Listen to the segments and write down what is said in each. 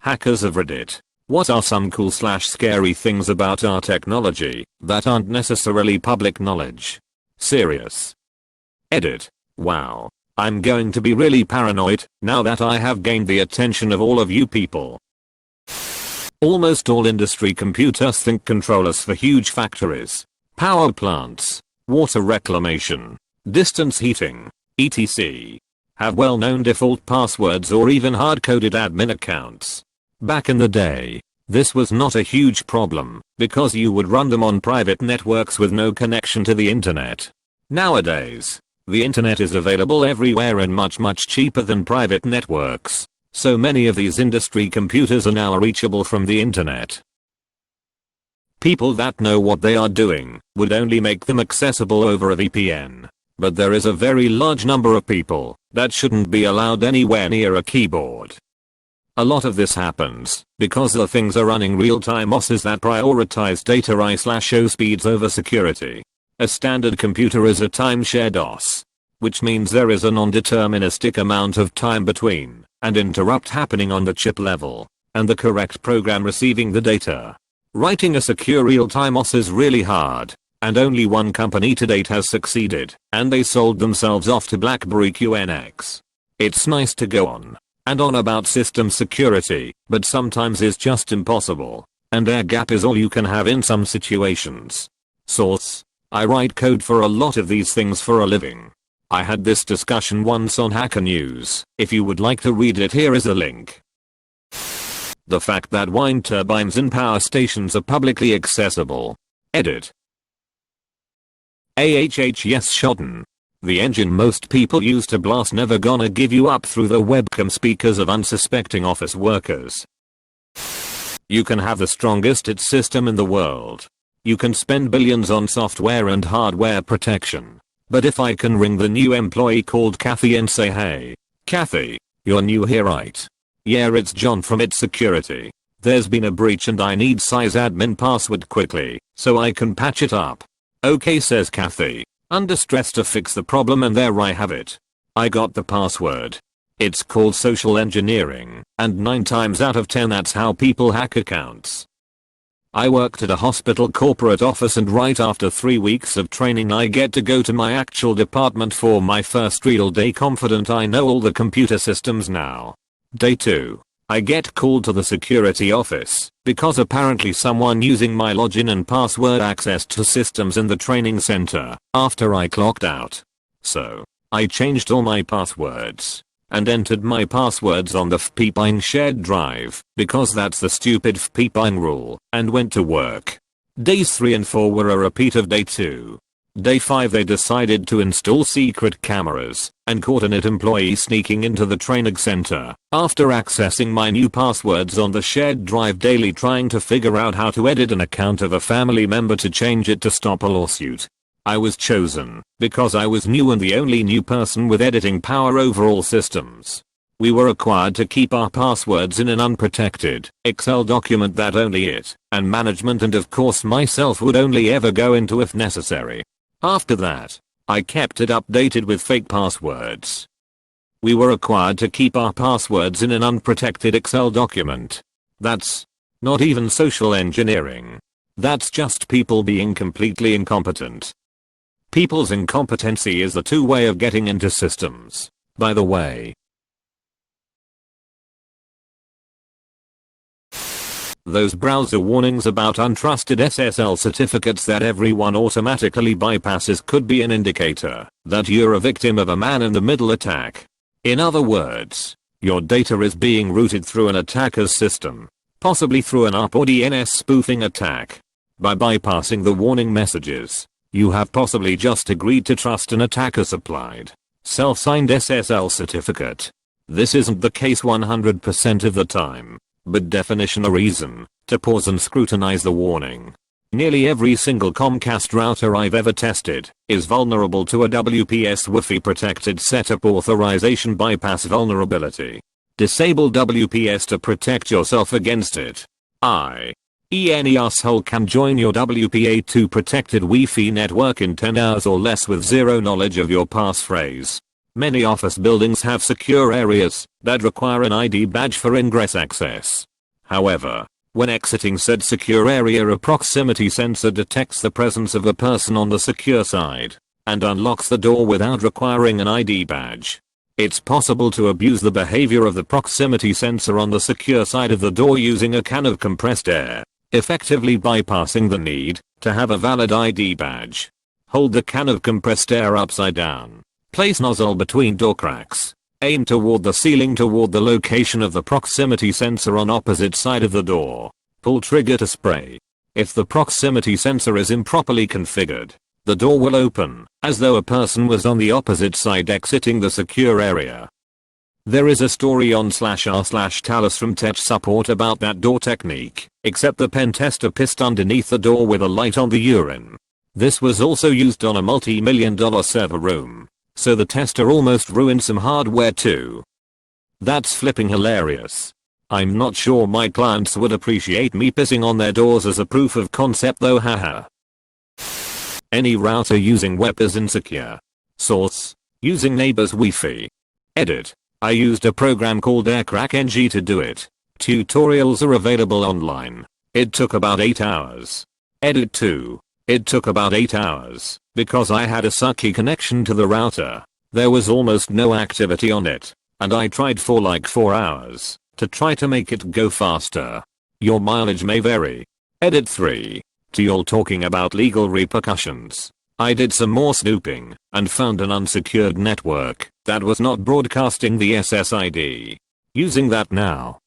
Hackers of Reddit. What are some cool / scary things about our technology that aren't necessarily public knowledge? Serious. Edit. Wow. I'm going to be really paranoid now that I have gained the attention of all of you people. Almost all industry computers think controllers for huge factories, power plants, water reclamation, distance heating, etc. have well-known default passwords or even hard-coded admin accounts. Back in the day, this was not a huge problem because you would run them on private networks with no connection to the internet. Nowadays, the internet is available everywhere and much cheaper than private networks, so many of these industry computers are now reachable from the internet. People that know what they are doing would only make them accessible over a VPN, but there is a very large number of people that shouldn't be allowed anywhere near a keyboard. A lot of this happens because the things are running real-time OSes that prioritize data I/O speeds over security. A standard computer is a time-shared OS, which means there is a non-deterministic amount of time between and interrupt happening on the chip level and the correct program receiving the data. Writing a secure real-time OS is really hard, and only one company to date has succeeded, and they sold themselves off to BlackBerry QNX. It's nice to go on and on about system security, but sometimes it's just impossible, and air gap is all you can have in some situations. Source: I write code for a lot of these things for a living. I had this discussion once on Hacker News. If you would like to read it, here is a link. The fact that wind turbines in power stations are publicly accessible. Edit. Yes, Shodden. The engine most people use to blast never gonna give you up through the webcam speakers of unsuspecting office workers. You can have the strongest hit system in the world. You can spend billions on software and hardware protection. But if I can ring the new employee called Kathy and say, "Hey, Kathy, you're new here, right? Yeah, it's John from It Security. There's been a breach and I need size admin password quickly so I can patch it up." "Okay," says Kathy, under stress to fix the problem, and there I have it. I got the password. It's called social engineering, and 9 times out of 10 that's how people hack accounts. I worked at a hospital corporate office, and right after 3 weeks of training I get to go to my actual department for my first real day, confident I know all the computer systems now. Day 2. I get called to the security office because apparently someone using my login and password accessed to systems in the training center after I clocked out. So, I changed all my passwords and entered my passwords on the FPPine shared drive because that's the stupid FPPine rule, and went to work. Days 3 and 4 were a repeat of day 2. Day 5 they decided to install secret cameras and caught an IT employee sneaking into the training center after accessing my new passwords on the shared drive daily, trying to figure out how to edit an account of a family member to change it to stop a lawsuit. I was chosen because I was new and the only new person with editing power over all systems. We were required to keep our passwords in an unprotected Excel document that only it and management, and of course myself, would only ever go into if necessary. After that, I kept it updated with fake passwords. We were required to keep our passwords in an unprotected Excel document. That's not even social engineering. That's just people being completely incompetent. People's incompetency is the two-way of getting into systems, by the way. Those browser warnings about untrusted SSL certificates that everyone automatically bypasses could be an indicator that you're a victim of a man-in-the-middle attack. In other words, your data is being routed through an attacker's system, possibly through an ARP or DNS spoofing attack. By bypassing the warning messages, you have possibly just agreed to trust an attacker-supplied, self-signed SSL certificate. This isn't the case 100% of the time, but definition a reason to pause and scrutinize the warning. Nearly every single Comcast router I've ever tested is vulnerable to a WPS Wi-Fi protected setup authorization bypass vulnerability. Disable WPS to protect yourself against it. Any asshole can join your WPA2 protected Wi-Fi network in 10 hours or less with zero knowledge of your passphrase. Many office buildings have secure areas that require an ID badge for ingress access. However, when exiting said secure area, a proximity sensor detects the presence of a person on the secure side and unlocks the door without requiring an ID badge. It's possible to abuse the behavior of the proximity sensor on the secure side of the door using a can of compressed air, effectively bypassing the need to have a valid ID badge. Hold the can of compressed air upside down. Place nozzle between door cracks. Aim toward the ceiling toward the location of the proximity sensor on opposite side of the door. Pull trigger to spray. If the proximity sensor is improperly configured, the door will open, as though a person was on the opposite side exiting the secure area. There is a story on /r/Talus from tech support about that door technique, except the pen tester pissed underneath the door with a light on the urine. This was also used on a multi-million-dollar server room, so the tester almost ruined some hardware too. That's flipping hilarious. I'm not sure my clients would appreciate me pissing on their doors as a proof of concept though, haha. Any router using web is insecure. Source: using neighbor's Wi-Fi. Edit: I used a program called AirCrackNG to do it. Tutorials are available online. It took about 8 hours. Edit 2: it took about 8 hours because I had a sucky connection to the router. There was almost no activity on it, and I tried for like 4 hours to try to make it go faster. Your mileage may vary. Edit 3: to y'all talking about legal repercussions, I did some more snooping and found an unsecured network that was not broadcasting the SSID. Using that now.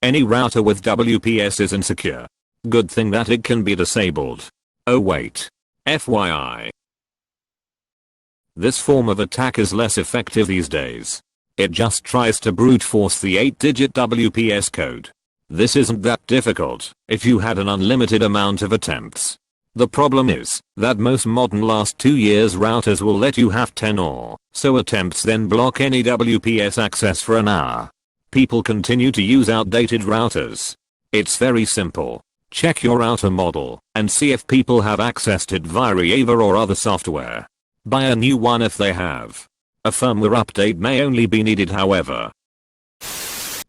Any router with WPS is insecure. Good thing that it can be disabled. Oh wait. FYI. This form of attack is less effective these days. It just tries to brute force the 8-digit WPS code. This isn't that difficult if you had an unlimited amount of attempts. The problem is that most modern last 2 years routers will let you have 10 or so attempts then block any WPS access for an hour. People continue to use outdated routers. It's very simple. Check your router model and see if people have accessed it via Ava or other software. Buy a new one if they have. A firmware update may only be needed, however.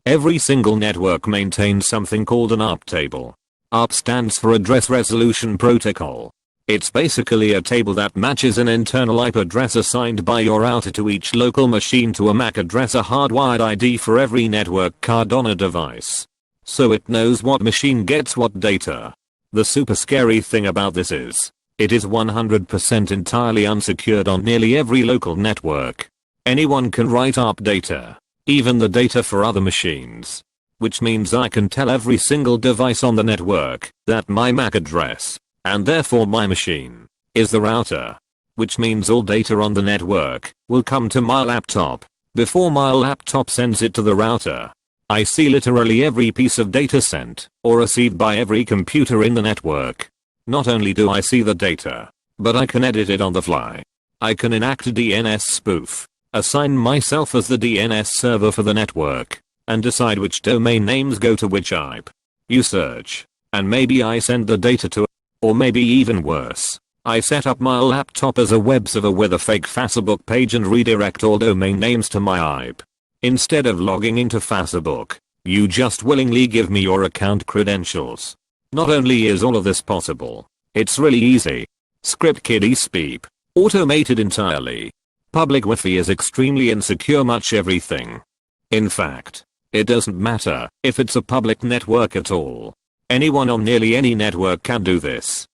Every single network maintains something called an ARP table. ARP stands for Address Resolution Protocol. It's basically a table that matches an internal IP address assigned by your router to each local machine to a MAC address, a hardwired ID for every network card on a device. So it knows what machine gets what data. The super scary thing about this is, it is 100% entirely unsecured on nearly every local network. Anyone can write ARP data, even the data for other machines. Which means I can tell every single device on the network that my MAC address, and therefore my machine, is the router. Which means all data on the network will come to my laptop before my laptop sends it to the router. I see literally every piece of data sent or received by every computer in the network. Not only do I see the data, but I can edit it on the fly. I can enact a DNS spoof, assign myself as the DNS server for the network, and decide which domain names go to which IP. You search, and maybe I send the data to, or maybe even worse, I set up my laptop as a web server with a fake Facebook page and redirect all domain names to my IP. Instead of logging into Facebook, you just willingly give me your account credentials. Not only is all of this possible, it's really easy. Script kiddie speep. Automated entirely. Public Wi-Fi is extremely insecure much everything. In fact, it doesn't matter if it's a public network at all. Anyone on nearly any network can do this.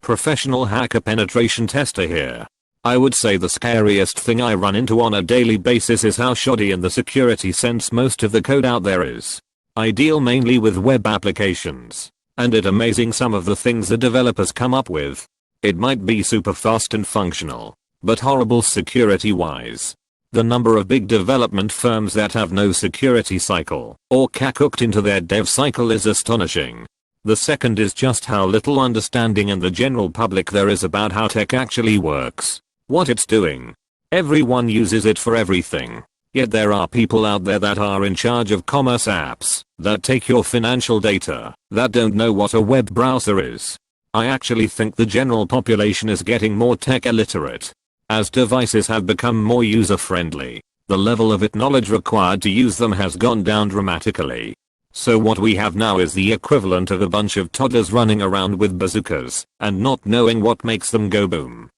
Professional hacker penetration tester here. I would say the scariest thing I run into on a daily basis is how shoddy in the security sense most of the code out there is. I deal mainly with web applications, and it's amazing some of the things the developers come up with. It might be super fast and functional, but horrible security wise. The number of big development firms that have no security cycle or CAC cooked into their dev cycle is astonishing. The second is just how little understanding in the general public there is about how tech actually works, what it's doing. Everyone uses it for everything. Yet there are people out there that are in charge of commerce apps that take your financial data that don't know what a web browser is. I actually think the general population is getting more tech illiterate. As devices have become more user friendly, the level of knowledge required to use them has gone down dramatically. So what we have now is the equivalent of a bunch of toddlers running around with bazookas and not knowing what makes them go boom.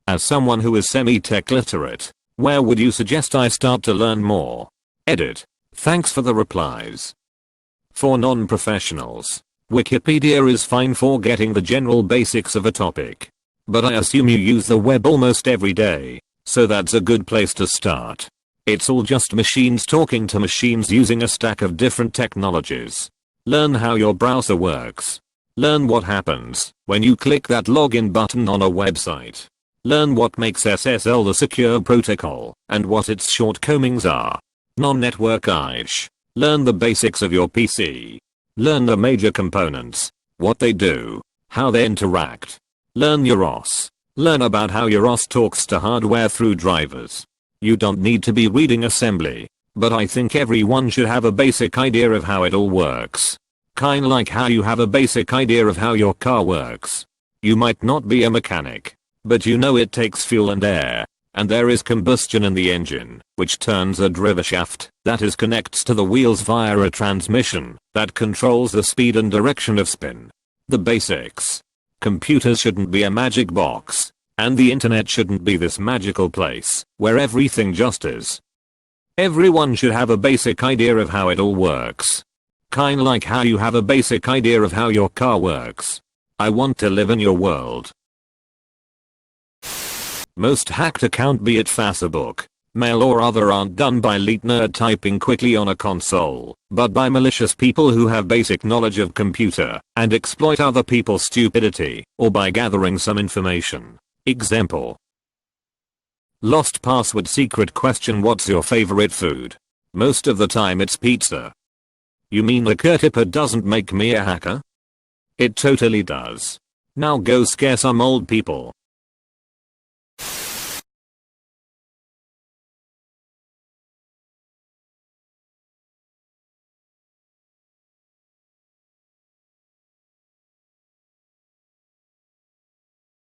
As someone who is semi-tech literate, where would you suggest I start to learn more? Edit. Thanks for the replies. For non-professionals, Wikipedia is fine for getting the general basics of a topic. But I assume you use the web almost every day, so that's a good place to start. It's all just machines talking to machines using a stack of different technologies. Learn how your browser works. Learn what happens when you click that login button on a website. Learn what makes SSL the secure protocol and what its shortcomings are. Non-network-ish. Learn the basics of your PC. Learn the major components, what they do, how they interact. Learn your OS. Learn about how your OS talks to hardware through drivers. You don't need to be reading assembly, but I think everyone should have a basic idea of how it all works. Kinda like how you have a basic idea of how your car works. You might not be a mechanic, but you know it takes fuel and air, and there is combustion in the engine, which turns a drive shaft that is connects to the wheels via a transmission that controls the speed and direction of spin. The basics. Computers shouldn't be a magic box. And the internet shouldn't be this magical place where everything just is. Everyone should have a basic idea of how it all works. Kinda like how you have a basic idea of how your car works. I want to live in your world. Most hacked account, be it Facebook, mail or other, aren't done by elite nerd typing quickly on a console, but by malicious people who have basic knowledge of computer and exploit other people's stupidity, or by gathering some information. Example. Lost password secret question: what's your favorite food? Most of the time it's pizza. You mean the Kurtipper doesn't make me a hacker? It totally does. Now go scare some old people.